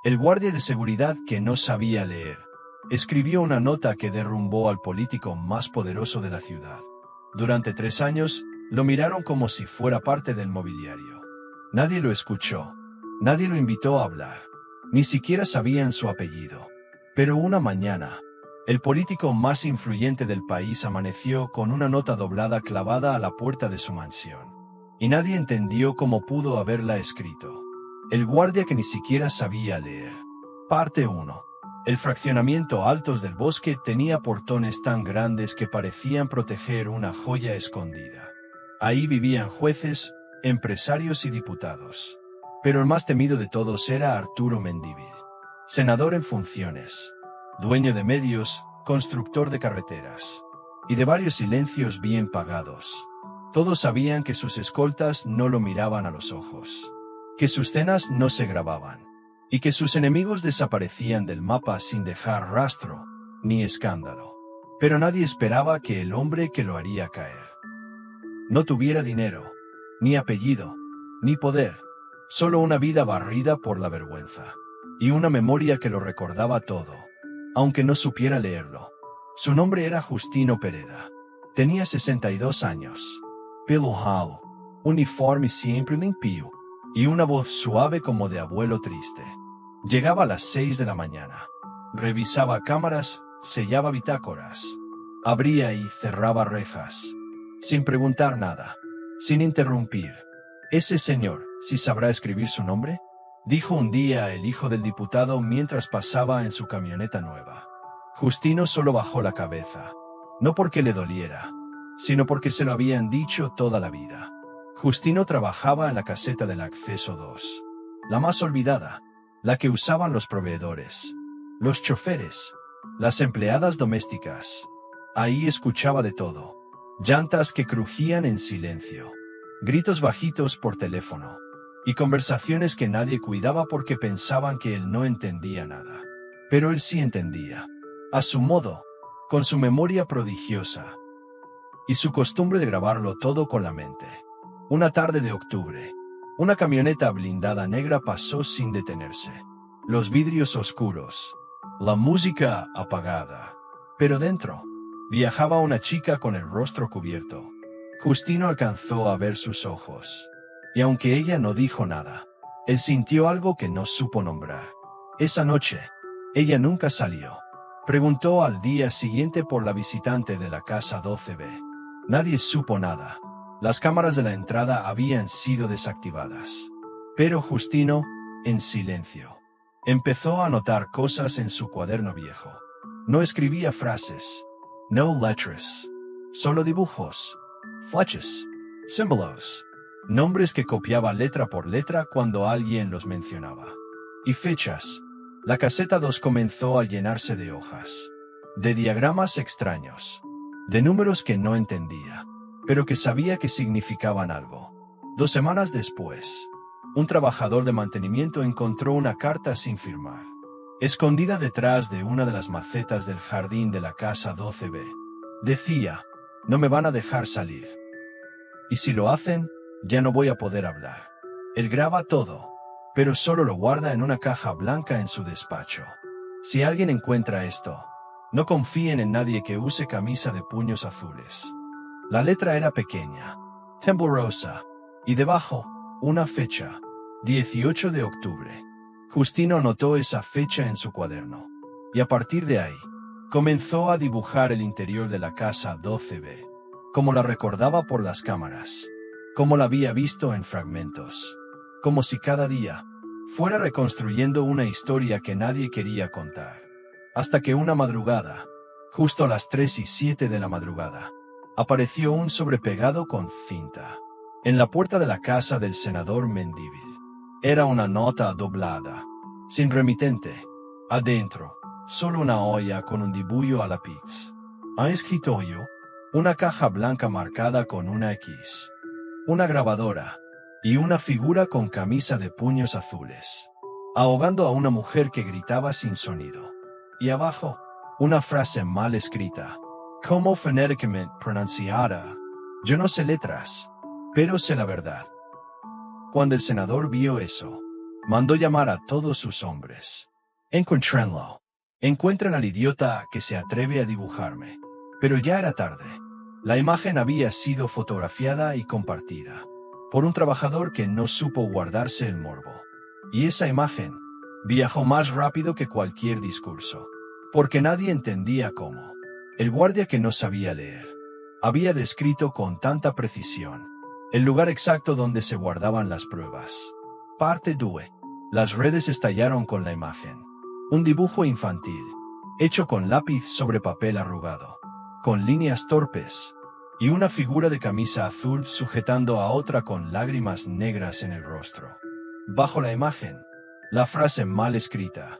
El guardia de seguridad, que no sabía leer, escribió una nota que derrumbó al político más poderoso de la ciudad. Durante 3 años, lo miraron como si fuera parte del mobiliario. Nadie lo escuchó. Nadie lo invitó a hablar. Ni siquiera sabían su apellido. Pero una mañana, el político más influyente del país amaneció con una nota doblada clavada a la puerta de su mansión. Y nadie entendió cómo pudo haberla escrito. El guardia que ni siquiera sabía leer. Parte 1. El fraccionamiento Altos del Bosque tenía portones tan grandes que parecían proteger una joya escondida. Ahí vivían jueces, empresarios y diputados. Pero el más temido de todos era Arturo Mendívil. Senador en funciones. Dueño de medios, constructor de carreteras. Y de varios silencios bien pagados. Todos sabían que sus escoltas no lo miraban a los ojos. Que sus cenas no se grababan. Y que sus enemigos desaparecían del mapa sin dejar rastro, ni escándalo. Pero nadie esperaba que el hombre que lo haría caer no tuviera dinero, ni apellido, ni poder, solo una vida barrida por la vergüenza. Y una memoria que lo recordaba todo, aunque no supiera leerlo. Su nombre era Justino Pereda. Tenía 62 años. Pelo ralo, uniforme siempre limpio, y una voz suave como de abuelo triste. Llegaba a las 6 de la mañana. Revisaba cámaras, sellaba bitácoras. Abría y cerraba rejas. Sin preguntar nada. Sin interrumpir. «Ese señor, ¿sí sabrá escribir su nombre?», dijo un día el hijo del diputado mientras pasaba en su camioneta nueva. Justino solo bajó la cabeza. No porque le doliera, sino porque se lo habían dicho toda la vida. Justino trabajaba en la caseta del Acceso 2. La más olvidada. La que usaban los proveedores, los choferes, las empleadas domésticas. Ahí escuchaba de todo. Llantas que crujían en silencio. Gritos bajitos por teléfono. Y conversaciones que nadie cuidaba porque pensaban que él no entendía nada. Pero él sí entendía. A su modo, con su memoria prodigiosa. Y su costumbre de grabarlo todo con la mente. Una tarde de octubre. Una camioneta blindada negra pasó sin detenerse. Los vidrios oscuros. La música apagada. Pero dentro, viajaba una chica con el rostro cubierto. Justino alcanzó a ver sus ojos. Y aunque ella no dijo nada, él sintió algo que no supo nombrar. Esa noche, ella nunca salió. Preguntó al día siguiente por la visitante de la casa 12B. Nadie supo nada. Las cámaras de la entrada habían sido desactivadas. Pero Justino, en silencio, empezó a anotar cosas en su cuaderno viejo. No escribía frases. No letras. Solo dibujos. Fleches. Símbolos. Nombres que copiaba letra por letra cuando alguien los mencionaba. Y fechas. La caseta 2 comenzó a llenarse de hojas. De diagramas extraños. De números que no entendía, pero que sabía que significaban algo. 2 semanas después, un trabajador de mantenimiento encontró una carta sin firmar, escondida detrás de una de las macetas del jardín de la casa 12B. Decía: «No me van a dejar salir. Y si lo hacen, ya no voy a poder hablar». Él graba todo, pero solo lo guarda en una caja blanca en su despacho. Si alguien encuentra esto, no confíen en nadie que use camisa de puños azules. La letra era pequeña, temblorosa, y debajo, una fecha, 18 de octubre. Justino anotó esa fecha en su cuaderno. Y a partir de ahí, comenzó a dibujar el interior de la casa 12B, como la recordaba por las cámaras, como la había visto en fragmentos, como si cada día fuera reconstruyendo una historia que nadie quería contar. Hasta que una madrugada, justo a las 3:07 de la madrugada, apareció un sobrepegado con cinta en la puerta de la casa del senador Mendívil. Era una nota doblada, sin remitente. Adentro, solo una olla con un dibujo a lápiz. A escritorio, una caja blanca marcada con una X, una grabadora, y una figura con camisa de puños azules, ahogando a una mujer que gritaba sin sonido. Y abajo, una frase mal escrita, como fonéticamente pronunciada. Yo no sé letras, pero sé la verdad. Cuando el senador vio eso, Mandó llamar a todos sus hombres. Encuéntrenlo. Encuentren al idiota que se atreve a dibujarme. Pero ya era tarde. La imagen había sido fotografiada y compartida por un trabajador que no supo guardarse el morbo. Y esa imagen viajó más rápido que cualquier discurso, porque nadie entendía cómo. El guardia que no sabía leer había descrito con tanta precisión el lugar exacto donde se guardaban las pruebas. Parte 2. Las redes estallaron con la imagen. Un dibujo infantil, hecho con lápiz sobre papel arrugado, con líneas torpes, y una figura de camisa azul sujetando a otra con lágrimas negras en el rostro. Bajo la imagen, la frase mal escrita: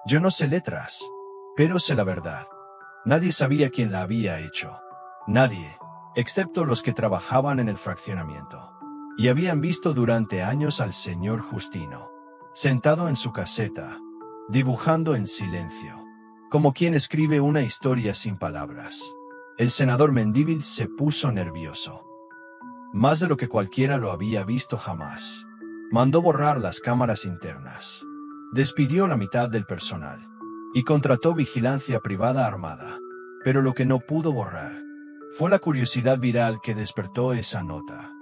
yo no sé letras, pero sé la verdad. Nadie sabía quién la había hecho. Nadie, excepto los que trabajaban en el fraccionamiento. Y habían visto durante años al señor Justino, sentado en su caseta, dibujando en silencio, como quien escribe una historia sin palabras. El senador Mendívil se puso nervioso. Más de lo que cualquiera lo había visto jamás. Mandó borrar las cámaras internas. Despidió la mitad del personal. Y contrató vigilancia privada armada. Pero lo que no pudo borrar fue la curiosidad viral que despertó esa nota.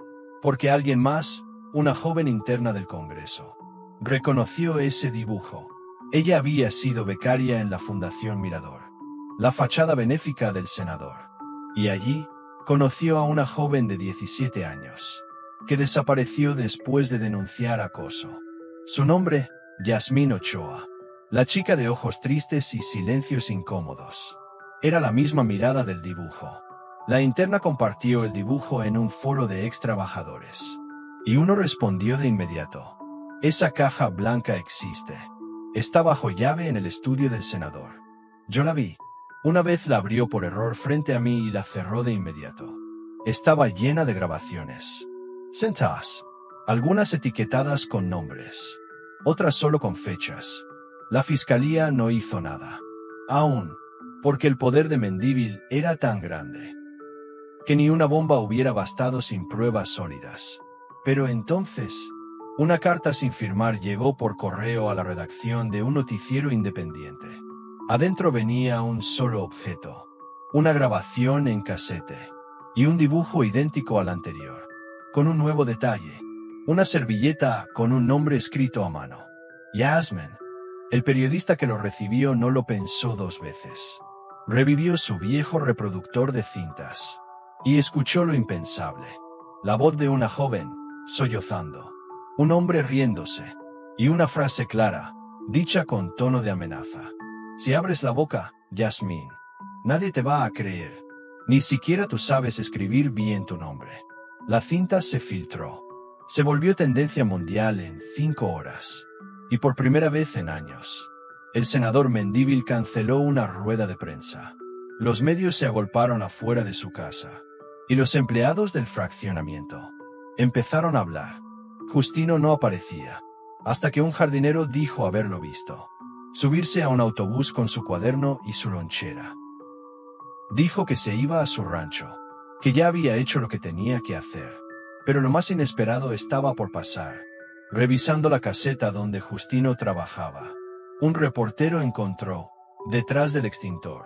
Porque alguien más, una joven interna del Congreso, reconoció ese dibujo. Ella había sido becaria en la Fundación Mirador, la fachada benéfica del senador. Y allí conoció a una joven de 17 años, que desapareció después de denunciar acoso. Su nombre, Yasmín Ochoa. La chica de ojos tristes y silencios incómodos. Era la misma mirada del dibujo. La interna compartió el dibujo en un foro de ex trabajadores. Y uno respondió de inmediato: esa caja blanca existe. Está bajo llave en el estudio del senador. Yo la vi. Una vez la abrió por error frente a mí y la cerró de inmediato. Estaba llena de grabaciones. Cintas. Algunas etiquetadas con nombres. Otras solo con fechas. La fiscalía no hizo nada. Aún, porque el poder de Mendívil era tan grande que ni una bomba hubiera bastado sin pruebas sólidas. Pero entonces, una carta sin firmar llegó por correo a la redacción de un noticiero independiente. Adentro venía un solo objeto: una grabación en casete, y un dibujo idéntico al anterior, con un nuevo detalle: una servilleta con un nombre escrito a mano. Yasmín. El periodista que lo recibió no lo pensó dos veces. Revivió su viejo reproductor de cintas y escuchó lo impensable: la voz de una joven, sollozando, un hombre riéndose, y una frase clara, dicha con tono de amenaza: si abres la boca, Yasmín, nadie te va a creer. Ni siquiera tú sabes escribir bien tu nombre. La cinta se filtró. Se volvió tendencia mundial en 5 horas. Y por primera vez en años, el senador Mendívil canceló una rueda de prensa. Los medios se agolparon afuera de su casa. Y los empleados del fraccionamiento empezaron a hablar. Justino no aparecía, hasta que un jardinero dijo haberlo visto subirse a un autobús con su cuaderno y su lonchera. Dijo que se iba a su rancho, que ya había hecho lo que tenía que hacer. Pero lo más inesperado estaba por pasar. Revisando la caseta donde Justino trabajaba, un reportero encontró, detrás del extintor,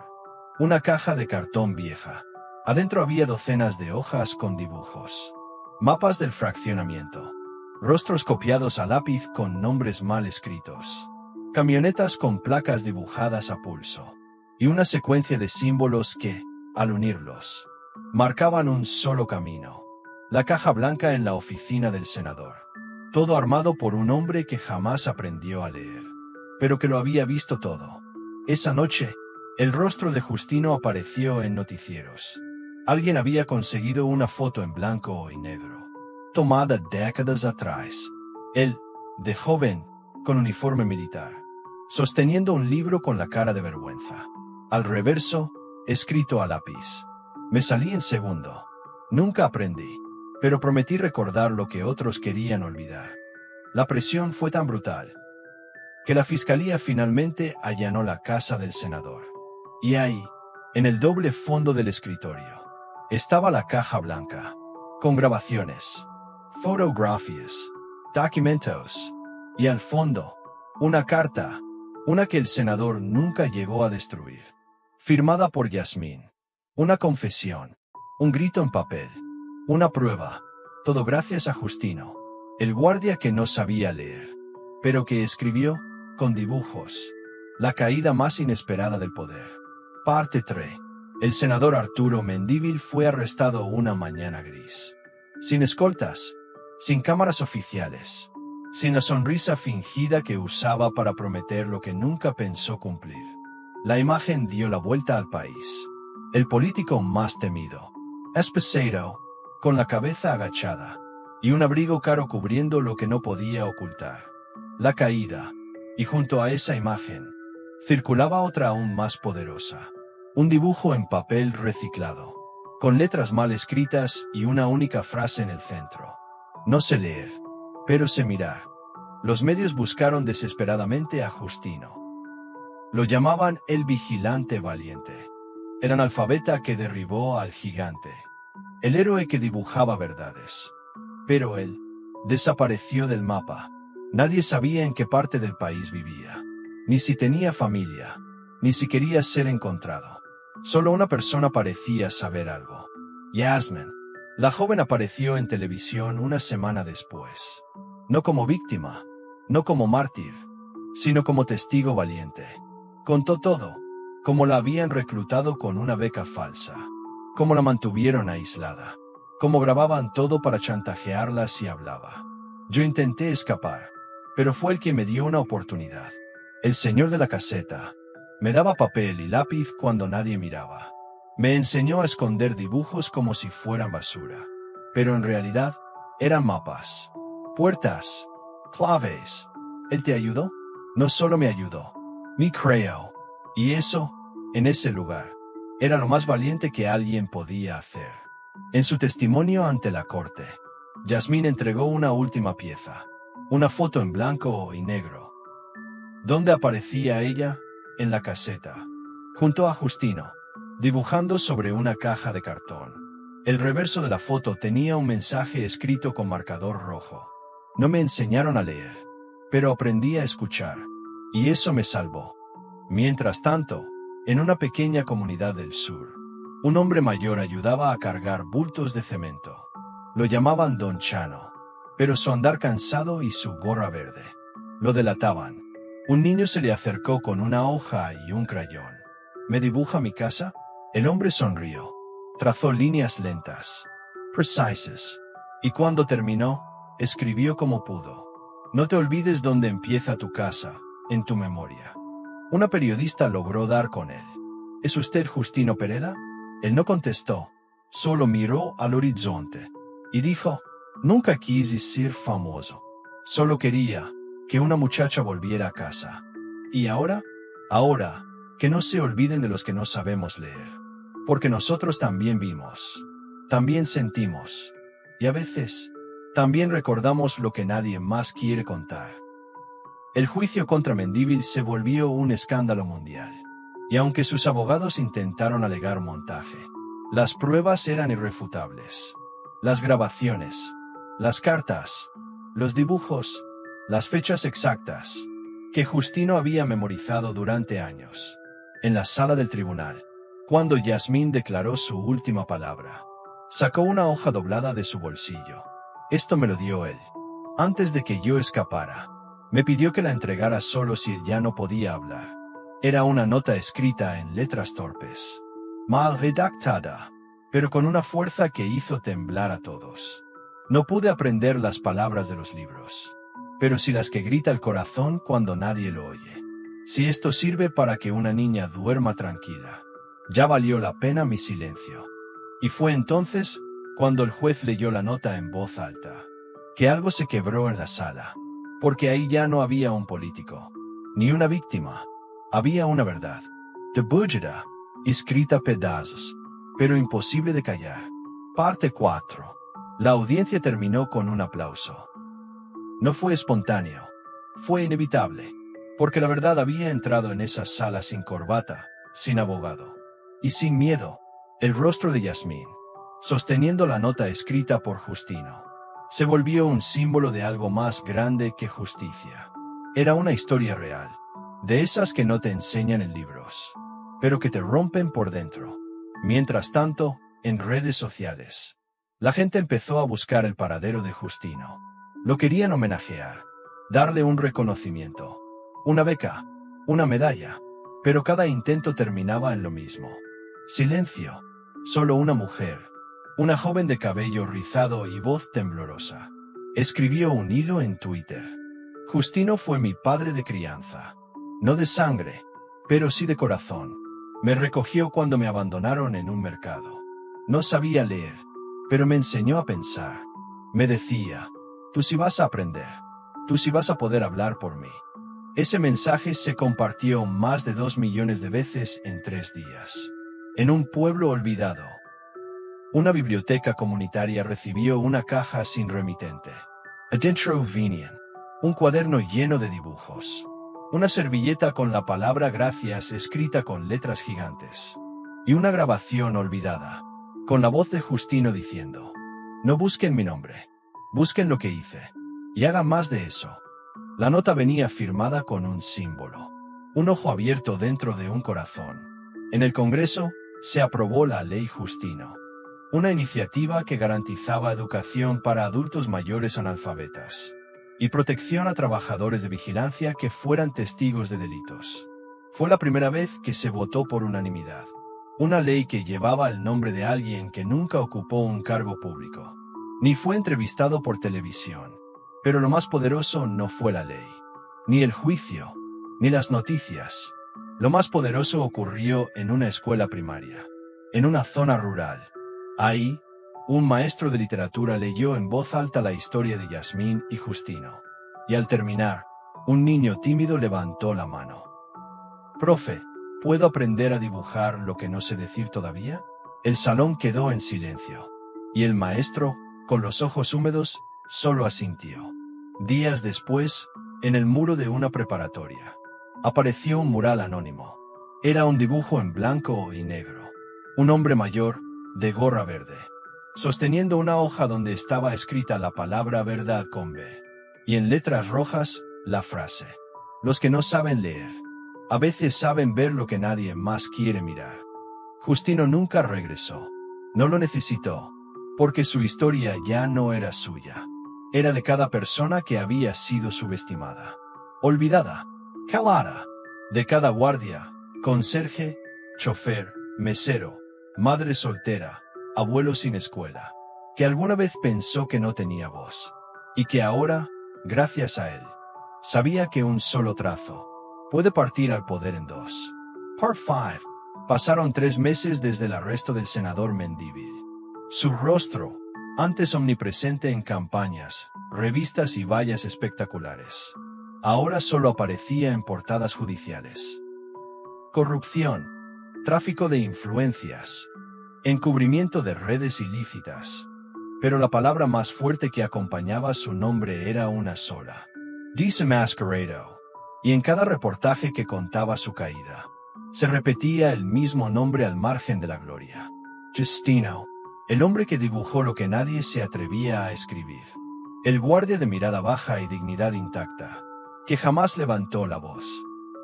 una caja de cartón vieja. Adentro había docenas de hojas con dibujos, mapas del fraccionamiento, rostros copiados a lápiz con nombres mal escritos, camionetas con placas dibujadas a pulso, y una secuencia de símbolos que, al unirlos, marcaban un solo camino: la caja blanca en la oficina del senador. Todo armado por un hombre que jamás aprendió a leer, pero que lo había visto todo. Esa noche, el rostro de Justino apareció en noticieros. Alguien había conseguido una foto en blanco y negro, tomada décadas atrás. Él, de joven, con uniforme militar, sosteniendo un libro con la cara de vergüenza. Al reverso, escrito a lápiz: me salí en segundo. Nunca aprendí, pero prometí recordar lo que otros querían olvidar. La presión fue tan brutal que la fiscalía finalmente allanó la casa del senador. Y ahí, en el doble fondo del escritorio, estaba la caja blanca, con grabaciones, fotografías, documentos, Y al fondo, una carta, una que el senador nunca llegó a destruir. Firmada por Yasmín. Una confesión. Un grito en papel. Una prueba. Todo gracias a Justino, el guardia que no sabía leer, pero que escribió, con dibujos, la caída más inesperada del poder. Parte 3. El senador Arturo Mendívil fue arrestado una mañana gris. Sin escoltas, sin cámaras oficiales, sin la sonrisa fingida que usaba para prometer lo que nunca pensó cumplir. La imagen dio la vuelta al país. El político más temido, Esposito, con la cabeza agachada, y un abrigo caro cubriendo lo que no podía ocultar. La caída, y junto a esa imagen, circulaba otra aún más poderosa. Un dibujo en papel reciclado, con letras mal escritas y una única frase en el centro. No sé leer, pero sé mirar. Los medios buscaron desesperadamente a Justino. Lo llamaban el vigilante valiente. El analfabeta que derribó al gigante. El héroe que dibujaba verdades. Pero él desapareció del mapa. Nadie sabía en qué parte del país vivía, ni si tenía familia, ni si quería ser encontrado. Solo una persona parecía saber algo. Yasmín. La joven apareció en televisión una semana después. No como víctima, no como mártir, sino como testigo valiente. Contó todo, cómo la habían reclutado con una beca falsa, cómo la mantuvieron aislada, cómo grababan todo para chantajearla si hablaba. Yo intenté escapar, pero fue el que me dio una oportunidad. El señor de la caseta. Me daba papel y lápiz cuando nadie miraba. Me enseñó a esconder dibujos como si fueran basura. Pero en realidad, eran mapas, puertas, claves. ¿Él te ayudó? No solo me ayudó, me creó. Y eso, en ese lugar, era lo más valiente que alguien podía hacer. En su testimonio ante la corte, Yasmín entregó una última pieza, una foto en blanco y negro. ¿Dónde aparecía ella? En la caseta, junto a Justino, dibujando sobre una caja de cartón. El reverso de la foto tenía un mensaje escrito con marcador rojo. No me enseñaron a leer, pero aprendí a escuchar, y eso me salvó. Mientras tanto, en una pequeña comunidad del sur, un hombre mayor ayudaba a cargar bultos de cemento. Lo llamaban Don Chano, pero su andar cansado y su gorra verde lo delataban. Un niño se le acercó con una hoja y un crayón. ¿Me dibuja mi casa? El hombre sonrió. Trazó líneas lentas, precises, y cuando terminó, escribió como pudo. No te olvides dónde empieza tu casa, en tu memoria. Una periodista logró dar con él. ¿Es usted Justino Pereda? Él no contestó, solo miró al horizonte y dijo, nunca quise ser famoso. Solo quería que una muchacha volviera a casa. ¿Y ahora? Ahora, que no se olviden de los que no sabemos leer. Porque nosotros también vimos, también sentimos, y a veces, también recordamos lo que nadie más quiere contar. El juicio contra Mendívil se volvió un escándalo mundial. Y aunque sus abogados intentaron alegar montaje, las pruebas eran irrefutables. Las grabaciones, las cartas, los dibujos, las fechas exactas, que Justino había memorizado durante años. En la sala del tribunal, cuando Yasmín declaró su última palabra, sacó una hoja doblada de su bolsillo. Esto me lo dio él. Antes de que yo escapara, me pidió que la entregara solo si él ya no podía hablar. Era una nota escrita en letras torpes, mal redactada, pero con una fuerza que hizo temblar a todos. No pude aprender las palabras de los libros, pero sí las que grita el corazón cuando nadie lo oye. Si esto sirve para que una niña duerma tranquila, ya valió la pena mi silencio. Y fue entonces, cuando el juez leyó la nota en voz alta, que algo se quebró en la sala, porque ahí ya no había un político, ni una víctima, había una verdad, debujada, escrita a pedazos, pero imposible de callar. Parte 4. La audiencia terminó con un aplauso. No fue espontáneo, fue inevitable, porque la verdad había entrado en esa sala sin corbata, sin abogado, y sin miedo. El rostro de Yasmín, sosteniendo la nota escrita por Justino, se volvió un símbolo de algo más grande que justicia. Era una historia real, de esas que no te enseñan en libros, pero que te rompen por dentro. Mientras tanto, en redes sociales, la gente empezó a buscar el paradero de Justino. Lo querían homenajear, darle un reconocimiento, una beca, una medalla, pero cada intento terminaba en lo mismo. Silencio. Solo una mujer, una joven de cabello rizado y voz temblorosa, escribió un hilo en Twitter. Justino fue mi padre de crianza. No de sangre, pero sí de corazón. Me recogió cuando me abandonaron en un mercado. No sabía leer, pero me enseñó a pensar. Me decía, tú sí vas a aprender. Tú sí vas a poder hablar por mí. Ese mensaje se compartió más de 2 millones de veces en 3 días. En un pueblo olvidado, una biblioteca comunitaria recibió una caja sin remitente. Adentro venían un cuaderno lleno de dibujos, una servilleta con la palabra gracias escrita con letras gigantes, y una grabación olvidada, con la voz de Justino diciendo, no busquen mi nombre, busquen lo que hice, y hagan más de eso. La nota venía firmada con un símbolo, un ojo abierto dentro de un corazón. En el Congreso, se aprobó la Ley Justino, una iniciativa que garantizaba educación para adultos mayores analfabetas y protección a trabajadores de vigilancia que fueran testigos de delitos. Fue la primera vez que se votó por unanimidad, una ley que llevaba el nombre de alguien que nunca ocupó un cargo público, ni fue entrevistado por televisión. Pero lo más poderoso no fue la ley, ni el juicio, ni las noticias. Lo más poderoso ocurrió en una escuela primaria, en una zona rural. Ahí, un maestro de literatura leyó en voz alta la historia de Yasmín y Justino. Y al terminar, un niño tímido levantó la mano. «Profe, ¿puedo aprender a dibujar lo que no sé decir todavía?» El salón quedó en silencio. Y el maestro, con los ojos húmedos, solo asintió. Días después, en el muro de una preparatoria, apareció un mural anónimo. Era un dibujo en blanco y negro. Un hombre mayor, de gorra verde, sosteniendo una hoja donde estaba escrita la palabra verdad con B. Y en letras rojas, la frase: los que no saben leer, a veces saben ver lo que nadie más quiere mirar. Justino nunca regresó. No lo necesitó, porque su historia ya no era suya. Era de cada persona que había sido subestimada, olvidada, calada, de cada guardia, conserje, chofer, mesero, madre soltera, abuelo sin escuela, que alguna vez pensó que no tenía voz, y que ahora, gracias a él, sabía que un solo trazo puede partir al poder en dos. Part 5. Pasaron 3 meses desde el arresto del senador Mendívil. Su rostro, antes omnipresente en campañas, revistas y vallas espectaculares, ahora solo aparecía en portadas judiciales. Corrupción, tráfico de influencias, encubrimiento de redes ilícitas. Pero la palabra más fuerte que acompañaba su nombre era una sola: desenmascarado. Y en cada reportaje que contaba su caída, se repetía el mismo nombre al margen de la gloria: Justino. El hombre que dibujó lo que nadie se atrevía a escribir. El guardia de mirada baja y dignidad intacta, que jamás levantó la voz,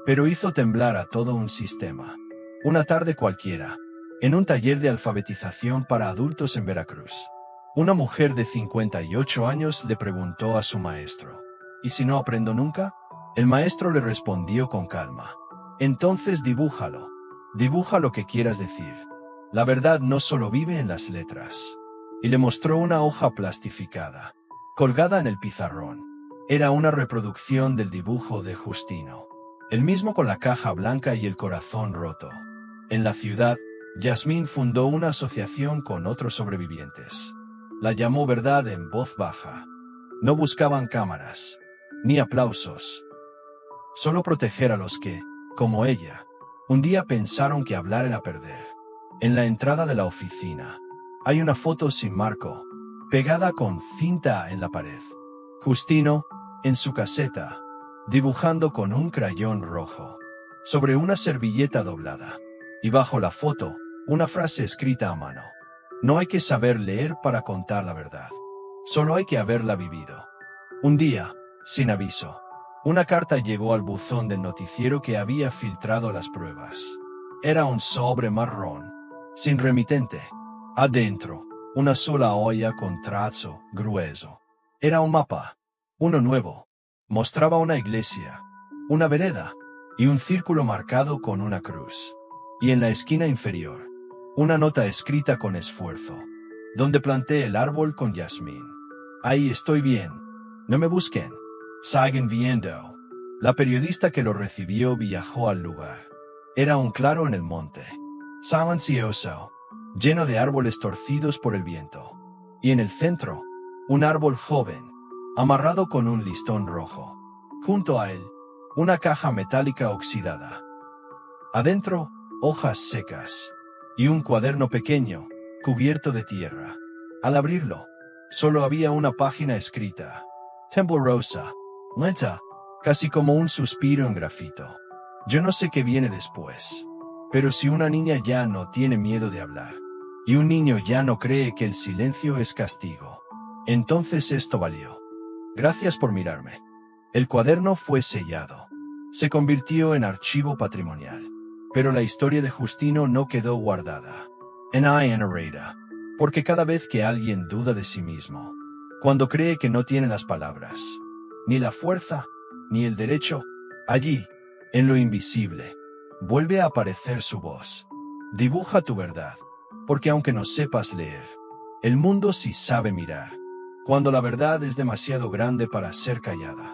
pero hizo temblar a todo un sistema. Una tarde cualquiera, en un taller de alfabetización para adultos en Veracruz, una mujer de 58 años le preguntó a su maestro: ¿y si no aprendo nunca? El maestro le respondió con calma: entonces dibújalo. Dibuja lo que quieras decir. La verdad no solo vive en las letras. Y le mostró una hoja plastificada, colgada en el pizarrón. Era una reproducción del dibujo de Justino, el mismo con la caja blanca y el corazón roto. En la ciudad, Yasmín fundó una asociación con otros sobrevivientes. La llamó Verdad en voz baja. No buscaban cámaras, ni aplausos. Solo proteger a los que, como ella, un día pensaron que hablar era perder. En la entrada de la oficina, hay una foto sin marco, pegada con cinta en la pared. Justino, en su caseta, dibujando con un crayón rojo, sobre una servilleta doblada. Y bajo la foto, una frase escrita a mano: no hay que saber leer para contar la verdad. Solo hay que haberla vivido. Un día, sin aviso, una carta llegó al buzón del noticiero que había filtrado las pruebas. Era un sobre marrón, sin remitente. Adentro, una sola hoja con trazo grueso. Era un mapa, uno nuevo. Mostraba una iglesia, una vereda y un círculo marcado con una cruz. Y en la esquina inferior, una nota escrita con esfuerzo, donde planté el árbol con jazmín. Ahí estoy bien. No me busquen. Sigan viendo. La periodista que lo recibió viajó al lugar. Era un claro en el monte, silencioso, lleno de árboles torcidos por el viento. Y en el centro, un árbol joven, amarrado con un listón rojo. Junto a él, una caja metálica oxidada. Adentro, hojas secas. Y un cuaderno pequeño, cubierto de tierra. Al abrirlo, solo había una página escrita. Temblorosa, lenta, casi como un suspiro en grafito. Yo no sé qué viene después. Pero si una niña ya no tiene miedo de hablar, y un niño ya no cree que el silencio es castigo, entonces esto valió. Gracias por mirarme. El cuaderno fue sellado. Se convirtió en archivo patrimonial. Pero la historia de Justino no quedó guardada en Inarita, porque cada vez que alguien duda de sí mismo, cuando cree que no tiene las palabras, ni la fuerza, ni el derecho, allí, en lo invisible, vuelve a aparecer su voz. Dibuja tu verdad, porque aunque no sepas leer, el mundo sí sabe mirar, cuando la verdad es demasiado grande para ser callada.